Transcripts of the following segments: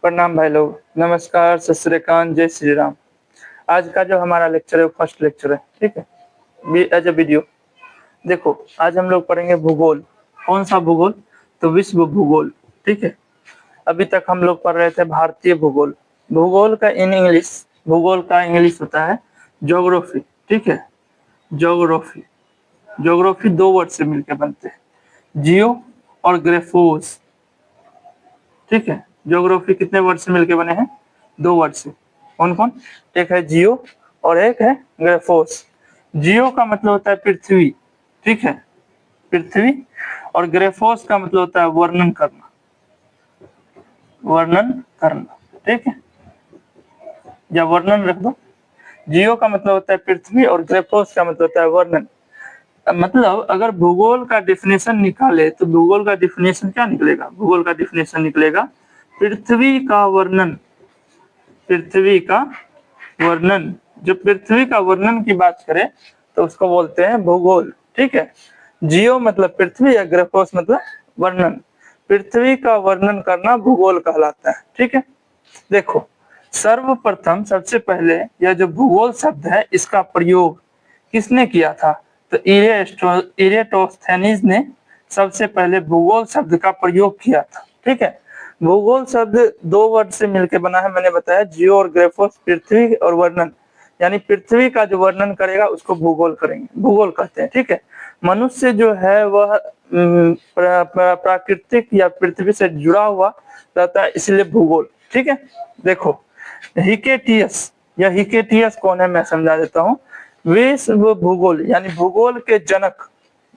प्रणाम भाई लोग, नमस्कार, सत श्री अकाल, जय श्री राम। आज का जो हमारा लेक्चर है वो फर्स्ट लेक्चर है, ठीक है, एज अ वीडियो। देखो, आज हम लोग पढ़ेंगे भूगोल। कौन सा भूगोल? तो विश्व भूगोल, ठीक है। अभी तक हम लोग पढ़ रहे थे भारतीय भूगोल। भूगोल का भूगोल का इंग्लिश होता है ज्योग्राफी, ठीक है। ज्योग्राफी ज्योग्राफी दो वर्ड से मिलकर बनते हैं, जियो और ग्रेफोस, ठीक है। ज्योग्राफी कितने वर्ड से मिलके बने हैं? दो वर्ड से। कौन कौन? एक है जियो और एक है ग्रेफोस। जियो का मतलब होता है पृथ्वी, ठीक है, पृथ्वी। और ग्रेफोस का मतलब होता है वर्णन करना, वर्णन करना, ठीक है, या वर्णन रख दो। जियो का मतलब होता है पृथ्वी और ग्रेफोस का मतलब होता है वर्णन। मतलब अगर भूगोल का डिफिनेशन निकाले तो भूगोल का डिफिनेशन क्या निकलेगा? भूगोल का डिफिनेशन निकलेगा पृथ्वी का वर्णन, पृथ्वी का वर्णन। जो पृथ्वी का वर्णन की बात करें तो उसको बोलते हैं भूगोल, ठीक है। जियो मतलब पृथ्वी या ग्रेफोस मतलब वर्णन। पृथ्वी का वर्णन करना भूगोल कहलाता है, ठीक है। देखो, सर्वप्रथम सबसे पहले यह जो भूगोल शब्द है इसका प्रयोग किसने किया था? तो इरेटोस्थेनीज ने सबसे पहले भूगोल शब्द का प्रयोग किया था, ठीक है। भूगोल शब्द दो वर्ड से मिलकर बना है, मैंने बताया, जियो और ग्रेफोस, पृथ्वी और वर्णन। यानी पृथ्वी का जो वर्णन करेगा उसको भूगोल करेंगे, भूगोल कहते हैं, ठीक है। मनुष्य जो है वह प्राकृतिक या पृथ्वी से जुड़ा हुआ रहता है, इसलिए भूगोल, ठीक है। देखो, हिकेटियस, या हिकेटियस कौन है मैं समझा देता हूँ। विश्व भूगोल यानी भूगोल के जनक,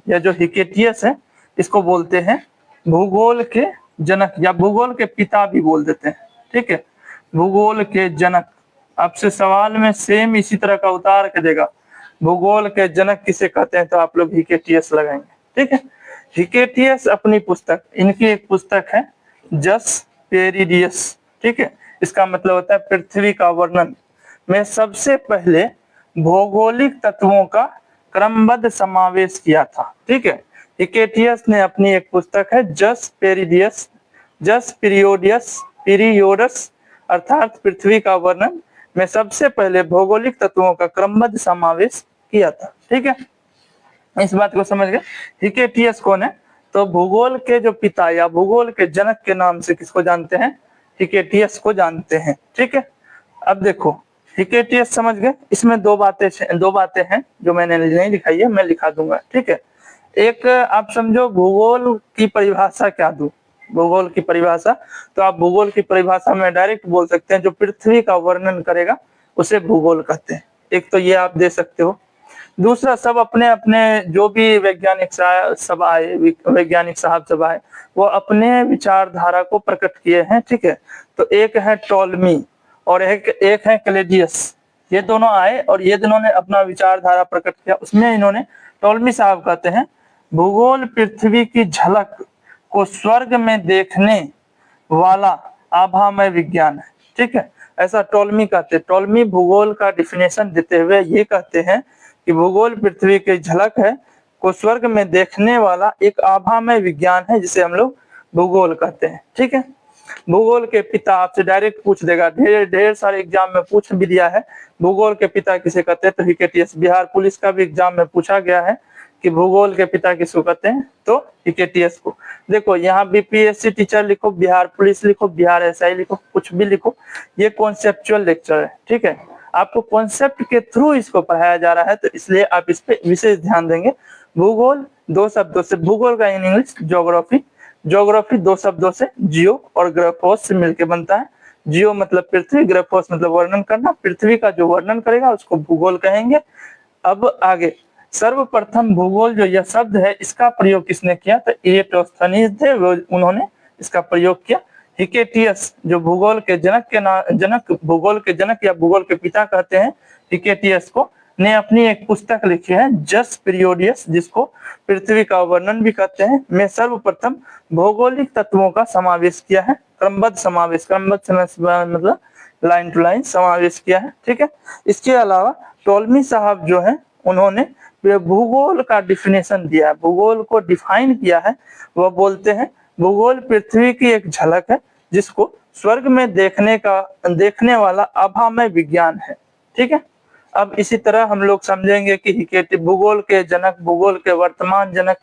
या जो हिकेटियस है इसको बोलते हैं भूगोल के जनक, या भूगोल के पिता भी बोल देते हैं, ठीक है, भूगोल के जनक। आपसे सवाल में सेम इसी तरह का उतार के देगा, भूगोल के जनक किसे कहते हैं, तो आप लोग हिकेटियस लगाएंगे, ठीक है। हिकेटियस अपनी पुस्तक, इनकी एक पुस्तक है जस पेरिडियस, ठीक है, इसका मतलब होता है पृथ्वी का वर्णन, में सबसे पहले भौगोलिक तत्वों का क्रमबद्ध समावेश किया था, ठीक है। हिकेटियस ने अपनी एक पुस्तक है जस पीरियोडस अर्थात पृथ्वी का वर्णन, में सबसे पहले भौगोलिक तत्वों का क्रमबद्ध समावेश किया था, ठीक है। इस बात को समझ गए। हिकेटियस कौन है? तो भूगोल के जो पिता या भूगोल के जनक के नाम से किसको जानते हैं? हिकेटियस को जानते हैं, ठीक है। अब देखो, हिकेटियस समझ गए। इसमें दो बातें हैं जो मैंने नहीं लिखाई है, मैं लिखा दूंगा, ठीक है। एक, आप समझो भूगोल की परिभाषा क्या दूं? भूगोल की परिभाषा, तो आप भूगोल की परिभाषा में डायरेक्ट बोल सकते हैं जो पृथ्वी का वर्णन करेगा उसे भूगोल कहते हैं। एक तो ये आप दे सकते हो। दूसरा, सब अपने अपने जो भी वैज्ञानिक साहब सब आए वो अपने विचारधारा को प्रकट किए हैं, ठीक है। तो एक है टॉलमी और एक है क्लेजियस। ये दोनों आए और ये दोनों ने अपना विचारधारा प्रकट किया। उसमें इन्होंने, टॉलमी साहब कहते हैं भूगोल पृथ्वी की झलक को स्वर्ग में देखने वाला आभामय विज्ञान है, ठीक है। ऐसा टॉलमी कहते हैं। टॉलमी भूगोल का डिफिनेशन देते हुए ये कहते हैं कि भूगोल पृथ्वी की झलक है को स्वर्ग में देखने वाला एक आभामय विज्ञान है, जिसे हम लोग भूगोल कहते हैं, ठीक है। भूगोल के पिता आपसे डायरेक्ट पूछ देगा, ढेर सारे एग्जाम में पूछ भी दिया है, भूगोल के पिता किसे कहते हैं? तो हिकेटियस। बिहार पुलिस का भी एग्जाम में पूछा गया है कि भूगोल के पिता किसको कहते हैं, तो हिकेटियस को। देखो, यहाँ बीपीएससी टीचर लिखो, बिहार पुलिस लिखो, बिहार एसआई लिखो, कुछ भी लिखो, ये कॉन्सेप्चुअल लेक्चर है, ठीक है। आपको कॉन्सेप्ट के थ्रू इसको पढ़ाया जा रहा है, तो इसलिए आप इस पे विशेष ध्यान देंगे। भूगोल दो शब्दों से, भूगोल का इन इंग्लिश ज्योग्राफी, ज्योग्राफी दो शब्दों से जियो और ग्रेफोस से मिलकर बनता है। जियो मतलब पृथ्वी, ग्रेफोस मतलब वर्णन करना। पृथ्वी का जो वर्णन करेगा उसको भूगोल कहेंगे। अब आगे, सर्वप्रथम भूगोल जो यह शब्द है इसका प्रयोग किसने किया? तो इरेटोस्थनीज थे, उन्होंने इसका प्रयोग किया। हिकेटियस जो भूगोल के भूगोल के जनक या भूगोल के पिता कहते हैं हिकेटियस को, ने अपनी एक पुस्तक लिखी है जस पीरियोडियस, जिसको पृथ्वी का वर्णन भी कहते हैं, में सर्वप्रथम भौगोलिक तत्वों का समावेश किया है, क्रमबद्ध समावेश, मतलब लाइन टू लाइन समावेश किया है, ठीक है। इसके अलावा टॉलमी साहब जो है उन्होंने भूगोल का डिफिनेशन दिया है, भूगोल को डिफाइन किया है। वह बोलते हैं भूगोल पृथ्वी की एक झलक है जिसको स्वर्ग में देखने वाला आभामय विज्ञान है। ठीक है, अब इसी तरह हम लोग समझेंगे कि हिकेटी भूगोल के जनक, भूगोल के वर्तमान जनक।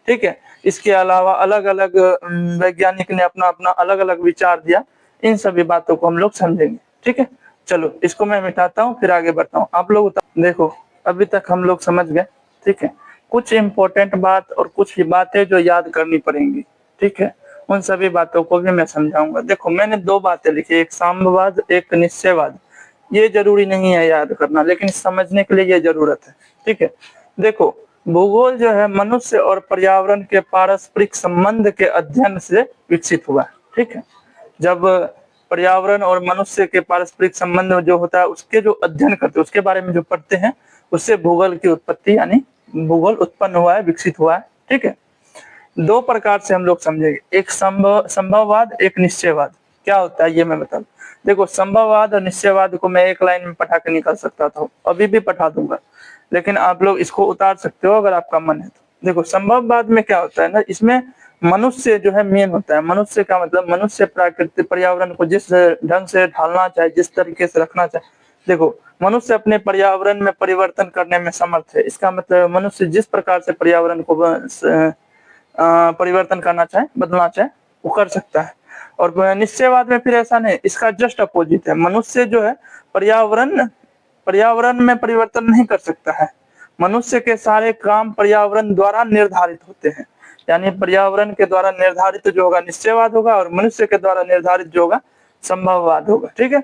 ठीक है, इसके अलावा अलग अलग वैज्ञानिक ने अपना अपना अलग अलग विचार दिया, इन सभी बातों को हम लोग समझेंगे। ठीक है, चलो इसको मैं मिटाता हूँ, फिर आगे बढ़ता हूँ। आप लोग देखो, अभी तक हम लोग समझ गए। ठीक है, कुछ इंपॉर्टेंट बात और कुछ ही बातें जो याद करनी पड़ेंगी। ठीक है, उन सभी बातों को भी मैं समझाऊंगा। देखो, मैंने दो बातें लिखी, एक साम्यवाद, एक निश्चयवाद। ये जरूरी नहीं है याद करना, लेकिन समझने के लिए ये जरूरत है। ठीक है, देखो, भूगोल जो है मनुष्य और पर्यावरण के पारस्परिक संबंध के अध्ययन से विकसित हुआ है। ठीक है, जब पर्यावरण और मनुष्य के पारस्परिक संबंध जो होता है उसके जो अध्ययन करते हैं, उसके बारे में जो पढ़ते हैं, उससे भूगोल की उत्पत्ति यानी भूगोल उत्पन्न हुआ है, विकसित हुआ है। ठीक है, दो प्रकार से हम लोग समझेंगे, एक संभववाद, एक निश्चयवाद। क्या होता है ये मैं बता दूं। देखो, संभववाद और निश्चयवाद को मैं एक लाइन में पढ़ा के निकल सकता था, अभी भी पढ़ा दूंगा, लेकिन आप लोग इसको उतार सकते हो अगर आपका मन है तो। देखो, संभववाद में क्या होता है ना, इसमें मनुष्य जो है मेन होता है। मनुष्य का मतलब मनुष्य प्राकृतिक पर्यावरण को जिस ढंग से ढालना चाहे, जिस तरीके से रखना चाहे। देखो, मनुष्य अपने पर्यावरण में परिवर्तन करने में समर्थ है। इसका मतलब मनुष्य जिस प्रकार से पर्यावरण को परिवर्तन करना चाहे, बदलना चाहे, वो कर सकता है। और निश्चयवाद में फिर ऐसा नहीं, इसका जस्ट अपोजिट है। मनुष्य जो है पर्यावरण में परिवर्तन नहीं कर सकता है। मनुष्य के सारे काम पर्यावरण द्वारा निर्धारित होते हैं, यानी पर्यावरण के द्वारा निर्धारित जो होगा निश्चयवाद होगा, और मनुष्य के द्वारा निर्धारित जो होगा संभववाद होगा। ठीक है,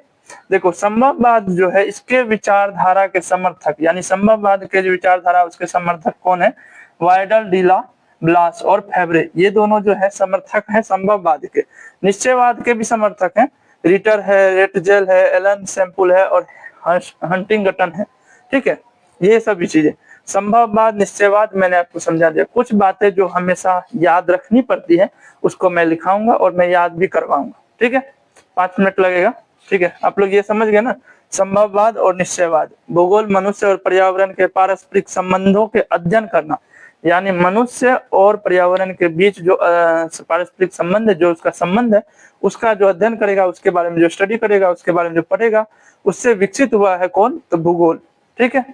देखो, संभववाद जो है इसके विचारधारा के समर्थक, यानी संभववाद के जो विचारधारा उसके समर्थक कौन है? वाइडल, डीला, ब्लास और फेब्रे, ये दोनों जो है समर्थक हैं संभववाद के। निश्चयवाद के भी समर्थक हैं, रिटर है, रेटजेल है, एलन सैम्पुल है और हंटिंगटन है। ठीक है, ये सभी चीजें संभववाद, निश्चयवाद मैंने आपको समझा दिया। कुछ बातें जो हमेशा याद रखनी पड़ती है उसको मैं लिखाऊंगा और मैं याद भी करवाऊंगा। ठीक है, 5 मिनट लगेगा। ठीक है, आप लोग ये समझ गए ना, संभववाद और निश्चयवाद। भूगोल मनुष्य और पर्यावरण के पारस्परिक संबंधों के अध्ययन करना, यानी मनुष्य और पर्यावरण के बीच जो पारस्परिक संबंध है, जो उसका संबंध है, उसका जो अध्ययन करेगा, उसके बारे में जो स्टडी करेगा, उसके बारे में जो पढ़ेगा, उससे विकसित हुआ है कौन? तो भूगोल। ठीक है,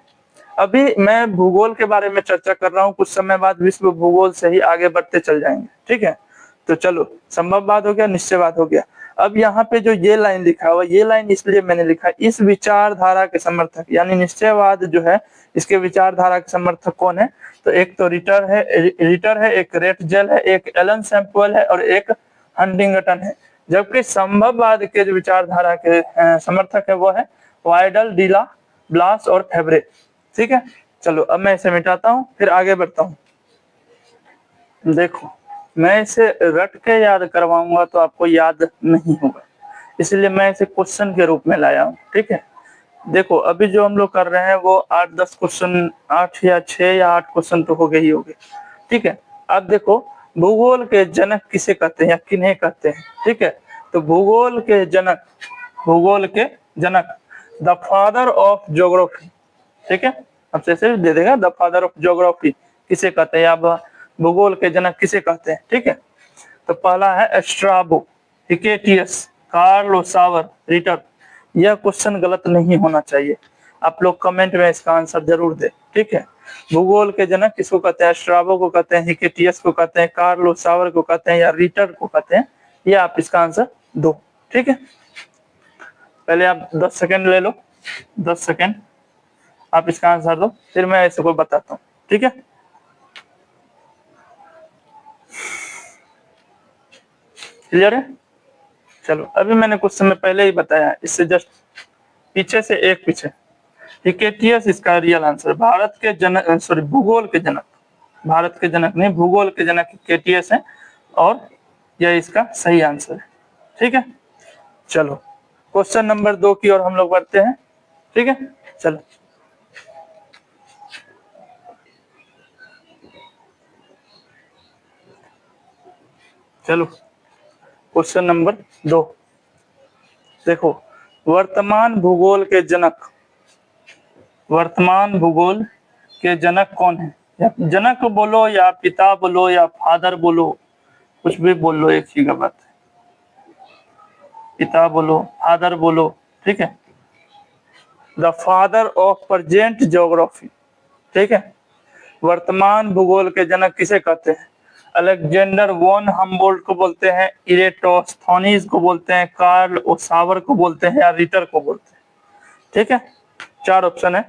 अभी मैं भूगोल के बारे में चर्चा कर रहा हूँ, कुछ समय बाद विश्व भूगोल से ही आगे बढ़ते चल जाएंगे। ठीक है, तो चलो, संभववाद हो गया, निश्चयवाद हो गया। अब यहाँ पे जो ये लाइन लिखा हुआ, ये लाइन इसलिए मैंने लिखा, इस विचारधारा के समर्थक यानी निश्चयवाद जो है, इसके विचारधारा के समर्थक कौन है? तो एक तो रिटर है, एक रेटजेल है, एक एलन सैम्पल है और एक हंटिंगटन है। जबकि संभववाद के जो विचारधारा के समर्थक है वो है वाइडल, डीला, ब्लास और फेब्रे। ठीक है, चलो अब मैं इसे मिटाता हूँ, फिर आगे बढ़ता हूँ। देखो, मैं इसे रट के याद करवाऊंगा तो आपको याद नहीं होगा, इसलिए मैं इसे क्वेश्चन के रूप में लाया हूँ। ठीक है, देखो, अभी जो हम लोग कर रहे हैं वो 8-10 क्वेश्चन, 8 या 6 या 8 क्वेश्चन तो हो गए ही होंगे। ठीक है, अब देखो, भूगोल के जनक किसे कहते हैं या किन्हें कहते हैं? ठीक है, तो भूगोल के जनक द फादर ऑफ ज्योग्राफी। ठीक है, अब से दे देगा, द फादर ऑफ ज्योग्राफी किसे कहते हैं, या भूगोल के जनक किसे कहते हैं? ठीक है, तो पहला है स्ट्राबो, हिकेटियस, कार्ल सावर, रिटर। यह क्वेश्चन गलत नहीं होना चाहिए, आप लोग कमेंट में इसका आंसर जरूर दे। ठीक है, भूगोल के जनक किसको कहते हैं? स्ट्राबो को कहते हैं, हिकेटियस को कहते हैं, कार्ल सावर को कहते हैं या रिटर को कहते हैं? ये आप इसका आंसर दो। ठीक है, पहले आप 10 सेकंड ले लो, 10 सेकंड आप इसका आंसर दो, फिर मैं इसको बताता हूँ। ठीक है, क्लियर है? चलो, अभी मैंने कुछ समय पहले ही बताया, इससे जस्ट पीछे से एक पीछे। हिकेटियस इसका रियल आंसर, भारत के जनक, सॉरी, भूगोल के जनक, भारत के जनक नहीं, भूगोल के जनक हिकेटियस है, और यह इसका सही आंसर है। ठीक है, चलो क्वेश्चन नंबर 2 की ओर हम लोग बढ़ते हैं। ठीक है, चलो चलो क्वेश्चन नंबर 2 देखो, वर्तमान भूगोल के जनक कौन है? या जनक बोलो या पिता बोलो या फादर बोलो, कुछ भी बोल लो, एक ही का बात है। पिता बोलो, फादर बोलो, ठीक है। The father of present geography, ठीक है। वर्तमान भूगोल के जनक किसे कहते हैं? अलेक्जेंडर वॉन हम्बोल्ट को बोलते हैं, इरेटोस्थनीज को बोलते हैं, कार्ल ओसावर को बोलते हैं, या रिटर को बोलते हैं, ठीक है। 4 ऑप्शन है।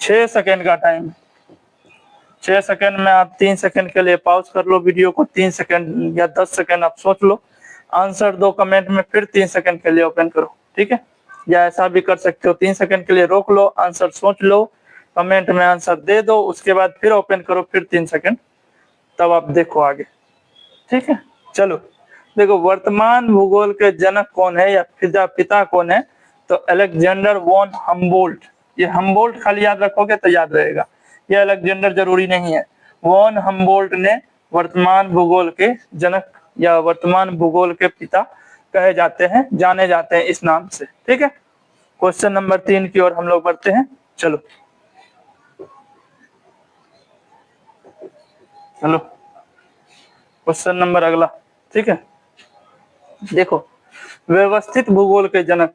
6 सेकंड का टाइम है। 6 सेकंड में आप 3 सेकंड के लिए पॉज कर लो वीडियो को, 3 सेकंड या 10 सेकंड आप सोच लो, आंसर दो कमेंट में, फिर 3 सेकंड के लिए ओपन करो, ठीक है। या ऐसा भी कर सकते हो, 3 सेकंड के लिए रोक लो, आंसर सोच लो, कमेंट में आंसर दे दो, उसके बाद फिर ओपन करो, फिर 3 सेकंड, तब आप देखो आगे, ठीक है। चलो देखो, वर्तमान भूगोल के जनक कौन है या पिता कौन है? तो अलेक्जेंडर वॉन हम्बोल्ट। ये हम्बोल्ट खाली याद रखोगे तो याद रहेगा, ये अलेक्जेंडर जरूरी नहीं है। वॉन हम्बोल्ट ने वर्तमान भूगोल के जनक या वर्तमान भूगोल के पिता कहे जाते हैं, जाने जाते हैं इस नाम से, ठीक है। क्वेश्चन नंबर 3 की ओर हम लोग बढ़ते हैं। चलो चलो क्वेश्चन नंबर अगला, ठीक है। देखो, व्यवस्थित भूगोल के जनक,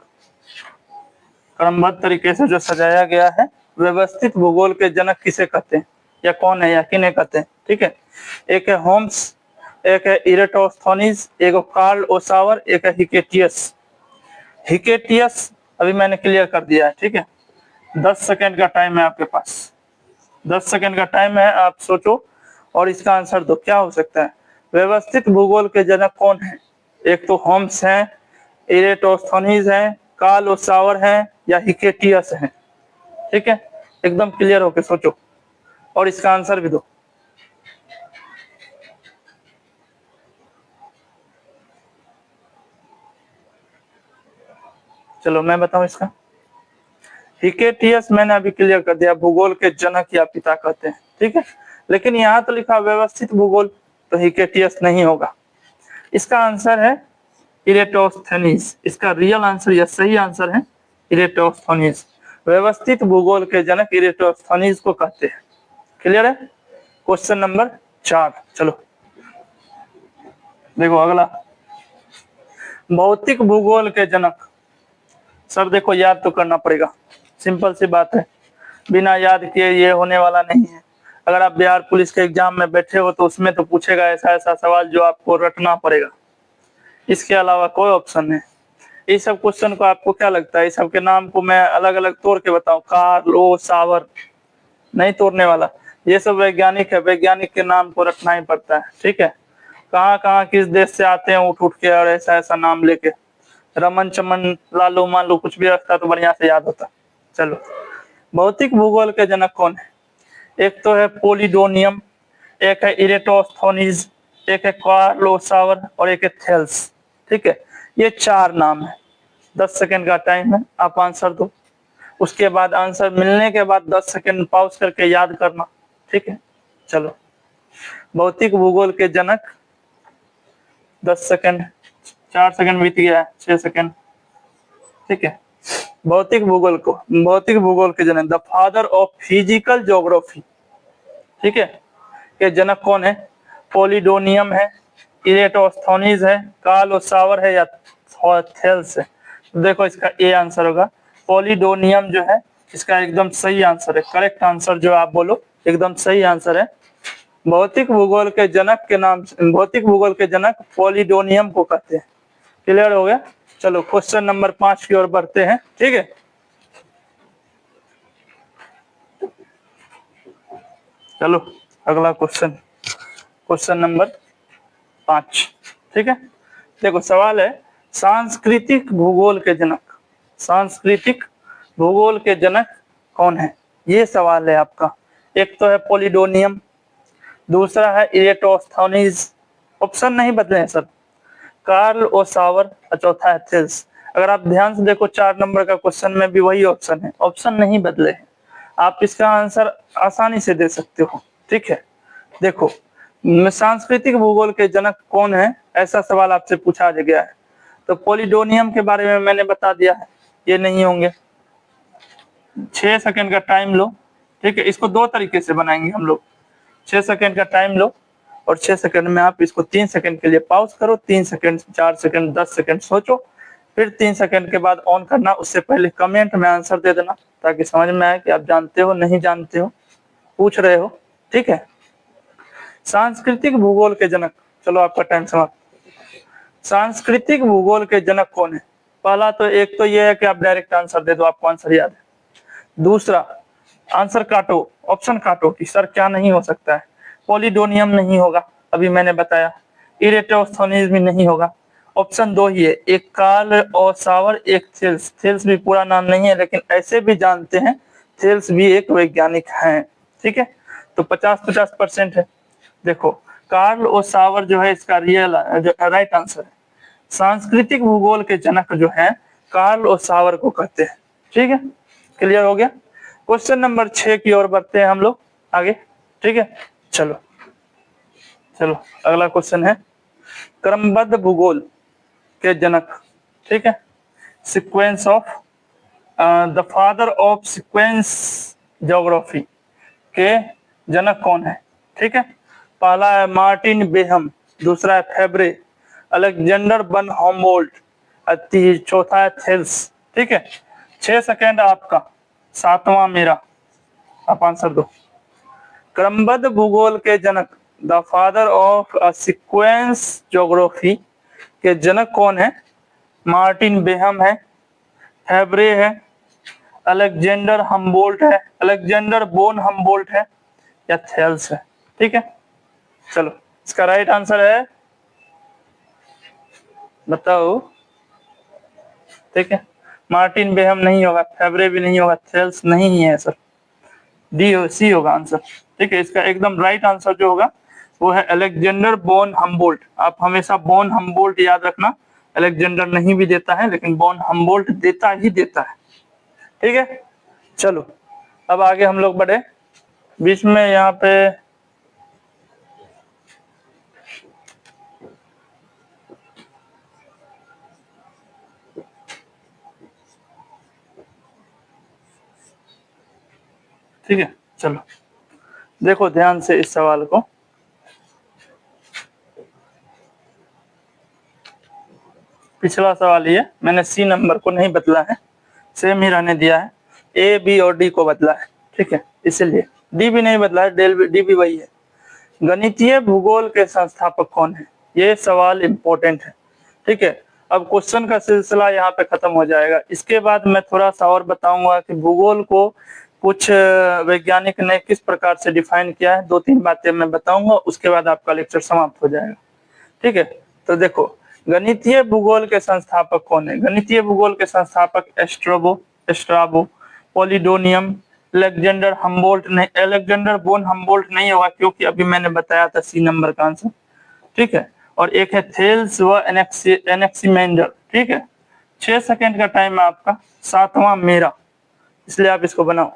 क्रमबद्ध तरीके से जो सजाया गया है, व्यवस्थित भूगोल के जनक किसे कहते हैं या कौन है या किन्हें कहते हैं, ठीक है। एक है होम्स, एक है इरेटोस्थनीज, एक है कार्ल ओसावर, एक है हिकेटियस। हिकेटियस अभी मैंने क्लियर कर दिया है, ठीक है। 10 सेकंड का टाइम है आपके पास, 10 सेकंड का टाइम है, आप सोचो और इसका आंसर दो, क्या हो सकता है? व्यवस्थित भूगोल के जनक कौन है? एक तो होम्स हैं, इरेटोस्थनीज हैं, कार्ल ओसावर हैं, या हिकेटियस हैं, ठीक है। एकदम क्लियर होके सोचो और इसका आंसर भी दो। चलो मैं बताऊं इसका। हिकेटियस मैंने अभी क्लियर कर दिया, भूगोल के जनक या पिता कहते हैं, ठीक है। लेकिन यहाँ तो लिखा व्यवस्थित भूगोल, तो हिकेटियस नहीं होगा। इसका आंसर है इरेटोस्थनीज। इसका रियल आंसर या सही आंसर है इरेटोस्थनीज। व्यवस्थित भूगोल के जनक इरेटोस्थनीज को कहते हैं। क्लियर है? Question number 4। चलो देखो अगला, भौतिक भूगोल के जनक। सर देखो, याद तो करना पड़ेगा, सिंपल सी बात है, बिना याद किए ये होने वाला नहीं है। अगर आप बिहार पुलिस के एग्जाम में बैठे हो तो उसमें तो पूछेगा ऐसा ऐसा सवाल जो आपको रटना पड़ेगा, इसके अलावा कोई ऑप्शन नहीं। इस सब क्वेश्चन को आपको क्या लगता है, इस सब के नाम को मैं अलग अलग तोड़ के बताऊं? कार्ल ओसावर नहीं तोड़ने वाला, ये सब वैज्ञानिक है, वैज्ञानिक के नाम को रखना ही पड़ता है, ठीक है। कहाँ कहाँ किस देश से आते हैं उठ उठ के और ऐसा ऐसा नाम लेके, रमन चमन लालू मालू कुछ भी रखता तो बढ़िया से याद होता। चलो, भौतिक भूगोल के जनक कौन है? एक तो है पोलिडोनियम, एक है इरेटोस्थनीज, एक है कार्ल ओसावर और एक है थेल्स, ठीक है। ये 4 नाम है। 10 सेकंड का टाइम है, आप आंसर दो, उसके बाद आंसर मिलने के बाद 10 सेकंड पॉज करके याद करना, ठीक है। चलो, भौतिक भूगोल के जनक, 10 सेकंड, 4 सेकंड बीत गया है, 6 सेकंड, ठीक है। भौतिक भूगोल के जनक, the father of physical geography, ठीक है, के जनक कौन है? पोलिडोनियम है, इरेटोस्थनीज है, कार्ल ओसावर है, या थेल्स है। देखो इसका ए आंसर होगा, पोलिडोनियम जो है इसका एकदम सही आंसर है, करेक्ट आंसर जो आप बोलो एकदम सही आंसर है। भौतिक भूगोल के जनक के नाम, भौतिक भूगोल के जनक पोलिडोनियम को कहते हैं। क्लियर हो गया? चलो क्वेश्चन नंबर 5 की ओर बढ़ते हैं, ठीक है। चलो अगला क्वेश्चन, क्वेश्चन नंबर 5, ठीक है। देखो सवाल है, सांस्कृतिक भूगोल के जनक, सांस्कृतिक भूगोल के जनक कौन है? ये सवाल है आपका। एक तो है पोलिडोनियम, दूसरा है इरेटोस्थनीज, ऑप्शन नहीं बदले हैं सर, कार्ल ओसावर और चौथा है थेल्स। अगर आप ध्यान से देखो 4 नंबर का क्वेश्चन में भी वही ऑप्शन है, ऑप्शन नहीं बदले हैं, आप इसका आंसर आसानी से दे सकते हो, ठीक है। देखो, सांस्कृतिक भूगोल के जनक कौन है, ऐसा सवाल आपसे पूछा गया है, तो पोलिडोनियम के बारे में मैंने बता दिया है, ये नहीं होंगे। 6 सेकंड का टाइम लो, ठीक है। इसको 2 तरीके से बनाएंगे हम लोग, 6 सेकंड का टाइम लो और 6 सेकंड में आप इसको 3 सेकंड के लिए पॉज करो, 3 सेकंड, 4 सेकंड, 10 सेकंड सोचो, फिर 3 सेकंड के बाद ऑन करना। उससे पहले कमेंट में आंसर दे देना ताकि समझ में आए कि आप जानते हो नहीं जानते हो, पूछ रहे हो। ठीक है। सांस्कृतिक भूगोल के जनक, चलो आपका टाइम समाप्त। सांस्कृतिक भूगोल के जनक कौन है? पहला तो एक तो ये है कि आप डायरेक्ट आंसर दे दो, आपको आंसर याद है। दूसरा, आंसर काटो, ऑप्शन काटो कि सर क्या नहीं हो सकता है। पॉलीडोनियम नहीं होगा, अभी मैंने बताया। इरेटोस्थनीज भी नहीं होगा। ऑप्शन 2 ही है, एक कार्ल और सावर, एक थेल्स। थेल्स भी पूरा नाम नहीं है, लेकिन ऐसे भी जानते हैं थेल्स भी एक वैज्ञानिक हैं। ठीक है, तो 50-50% है। देखो, कार्ल और सावर जो है इसका रियल राइट आंसर है। सांस्कृतिक भूगोल के जनक जो है कार्ल और सावर को कहते हैं। ठीक है, क्लियर हो गया। क्वेश्चन नंबर 6 की ओर बढ़ते हैं हम लोग आगे। ठीक है, चलो चलो अगला क्वेश्चन है, क्रमबद्ध भूगोल के जनक। ठीक है, sequence of, the father of sequence geography के जनक कौन है? ठीक है, पहला है मार्टिन बेहम, दूसरा है फेब्रे, अलेक्जेंडर बन होमबोल्ट, चौथा है थेल्स। ठीक है, 6 सेकेंड आपका, 7वां मेरा, आप आंसर दो। क्रमबद्ध भूगोल के जनक, the father of sequence geography के जनक कौन है? मार्टिन बेहम है, फेब्रे है, अलेक्जेंडर हम्बोल्ट है, अलेक्जेंडर बोन हम्बोल्ट है, या थेल्स है। ठीक है, चलो इसका राइट आंसर है, बताओ। ठीक है, मार्टिन बेहम नहीं होगा, फेब्रे भी नहीं होगा, थेल्स नहीं है सर, डी सी होगा आंसर। ठीक है, इसका एकदम राइट आंसर जो होगा वो है अलेक्जेंडर बोन हम्बोल्ट। आप हमेशा बोन हम्बोल्ट याद रखना, अलेक्जेंडर नहीं भी देता है लेकिन बोन हम्बोल्ट देता ही देता है। ठीक है, चलो अब आगे हम लोग बढ़े। बीच में यहाँ पे ठीक है, चलो देखो ध्यान से इस सवाल को। पिछला सवाल ये, मैंने सी नंबर को नहीं बदला है, सेम ही रहने दिया है, ए बी और डी को बदला है। ठीक है, इसलिए डी भी नहीं बदला है, डी भी वही है। गणितीय भूगोल के संस्थापक कौन है? ये सवाल इंपॉर्टेंट है। ठीक है, अब क्वेश्चन का सिलसिला यहाँ पे खत्म हो जाएगा। इसके बाद मैं थोड़ा सा और बताऊंगा कि भूगोल को कुछ वैज्ञानिक ने किस प्रकार से डिफाइन किया है। 2-3 बातें मैं बताऊंगा, उसके बाद आपका लेक्चर समाप्त हो जाएगा। ठीक है, तो देखो गणितीय भूगोल के संस्थापक कौन है? गणितीय भूगोल के संस्थापक एस्ट्राबो, पॉलीडोनियम, अलेक्जेंडर हम्बोल्ट नहीं, अलेक्जेंडर बोन हम्बोल्ट नहीं होगा क्योंकि अभी मैंने बताया था सी नंबर का आंसर। ठीक है, और एक है थेल्स व एनेक्सिमेंडर। ठीक है, 6 सेकंड का टाइम है आपका, 7वां मेरा, इसलिए आप इसको बनाओ।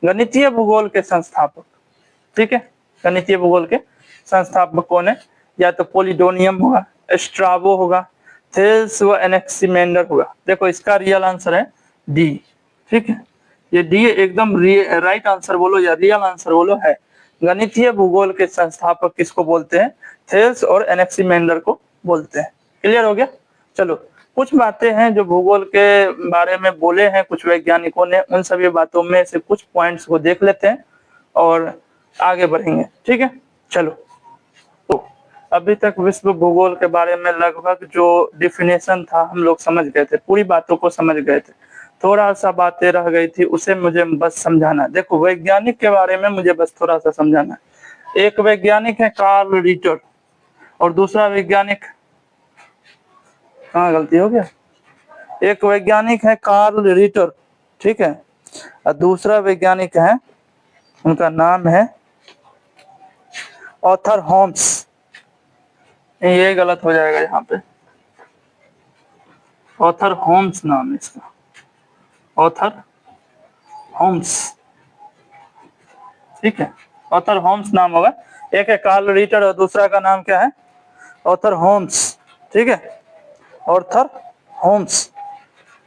गणितीय भूगोल के संस्थापक, ठीक है, गणितीय भूगोल के संस्थापक कौन है? या तो पॉलीडोनियम होगा, एस्ट्राबो होगा, थेल्स व एनेक्सिमेंडर होगा। देखो इसका रियल आंसर है डी। ठीक है, ये डी एकदम राइट आंसर बोलो या रियल आंसर बोलो है। गणितीय भूगोल के संस्थापक किसको बोलते हैं? थेल्स और एनेक्सिमेंडर को बोलते हैं। क्लियर हो गया। चलो कुछ बातें हैं जो भूगोल के बारे में बोले हैं कुछ वैज्ञानिकों ने, उन सभी बातों में से कुछ पॉइंट्स को देख लेते हैं और आगे बढ़ेंगे। ठीक है, चलो तो अभी तक विश्व भूगोल के बारे में लगभग जो डिफिनेशन था हम लोग समझ गए थे, पूरी बातों को समझ गए थे। थोड़ा सा बातें रह गई थी, उसे मुझे बस समझाना। देखो वैज्ञानिक के बारे में मुझे बस थोड़ा सा समझाना। एक वैज्ञानिक है कार्ल रिटर और दूसरा वैज्ञानिक, कहाँ गलती हो गया, एक वैज्ञानिक है कार्ल रिटर, ठीक है, और दूसरा वैज्ञानिक है, उनका नाम है ऑथर होम्स। ये गलत हो जाएगा यहाँ पे, ऑथर होम्स नाम है इसका, ऑथर होम्स। ठीक है, ऑथर होम्स नाम होगा। एक है कार्ल रिटर और दूसरा का नाम क्या है? Arthur Holmes. ठीक है, ऑथर होम्स।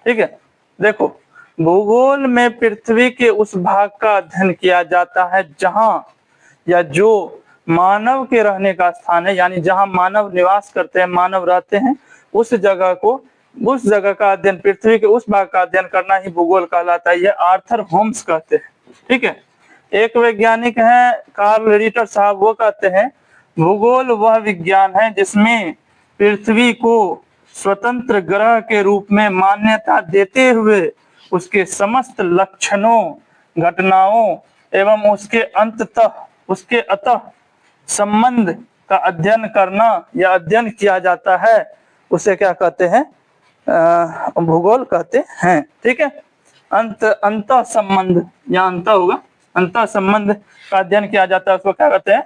ठीक है, देखो भूगोल में पृथ्वी के उस भाग का अध्ययन किया जाता है जहां या जो मानव के रहने का स्थान है, यानी जहां मानव निवास करते हैं, मानव रहते हैं, उस जगह को उस जगह का अध्ययन, पृथ्वी के उस भाग का अध्ययन करना ही भूगोल कहलाता है। ये आर्थर होम्स कहते हैं, ठीक है। एक वैज्ञानिक है कार्ल रिटर साहब, वो कहते हैं भूगोल वह विज्ञान है जिसमें पृथ्वी को स्वतंत्र ग्रह के रूप में मान्यता देते हुए उसके समस्त लक्षणों, घटनाओं एवं उसके अतः संबंध का अध्ययन करना या अध्ययन किया जाता है, उसे क्या कहते हैं, भूगोल कहते हैं, ठीक है। अंत संबंध या अंत होगा, अंत संबंध का अध्ययन किया जाता है, उसको क्या कहते हैं,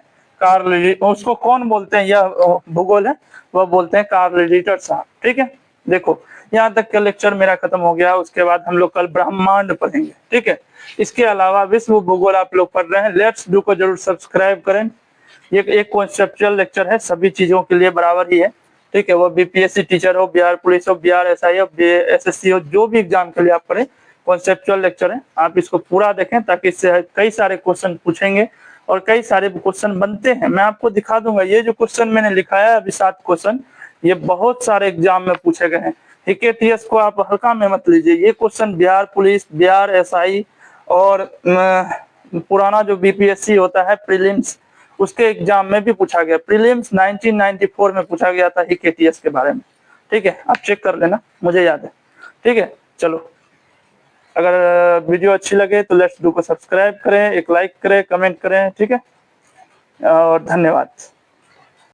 उसको कौन बोलते हैं, यह भूगोल है, वह बोलते हैं कार्ल रिटर साहब, ठीक है। देखो यहाँ तक का लेक्चर मेरा खत्म हो गया। उसके बाद हम लोग कल ब्रह्मांड पढ़ेंगे, ठीक है। इसके अलावा विश्व भूगोल आप लोग पढ़ रहे हैं, लेट्स डू को जरूर सब्सक्राइब करें। ये एक कॉन्सेप्चुअल लेक्चर है, सभी चीजों के लिए बराबर ही है, ठीक है। वो बीपीएससी टीचर हो, बिहार पुलिस हो, बिहार एसआई हो, एसएससी हो, जो भी एग्जाम के लिए आप पढ़े, कॉन्सेप्चुअल लेक्चर है। आप इसको पूरा देखें ताकि इससे कई सारे क्वेश्चन पूछेंगे और कई सारे क्वेश्चन बनते हैं। मैं आपको दिखा दूंगा, ये जो क्वेश्चन मैंने लिखा है अभी 7 क्वेश्चन, ये बहुत सारे एग्जाम में पूछे गए हैं। हिकेटीएस को आप हल्का में मत लीजिए, ये question Bihar police, Bihar SI और पुराना जो बीपीएससी होता है प्रीलिम्स, उसके एग्जाम में भी पूछा गया। प्रीलिम्स 1994 में पूछा गया था हिकेटीएस के बारे में, ठीक है। आप चेक कर लेना, मुझे याद है, ठीक है। चलो, अगर वीडियो अच्छी लगे तो लेट्स डू को सब्सक्राइब करें, एक लाइक करें, कमेंट करें, ठीक है। और धन्यवाद।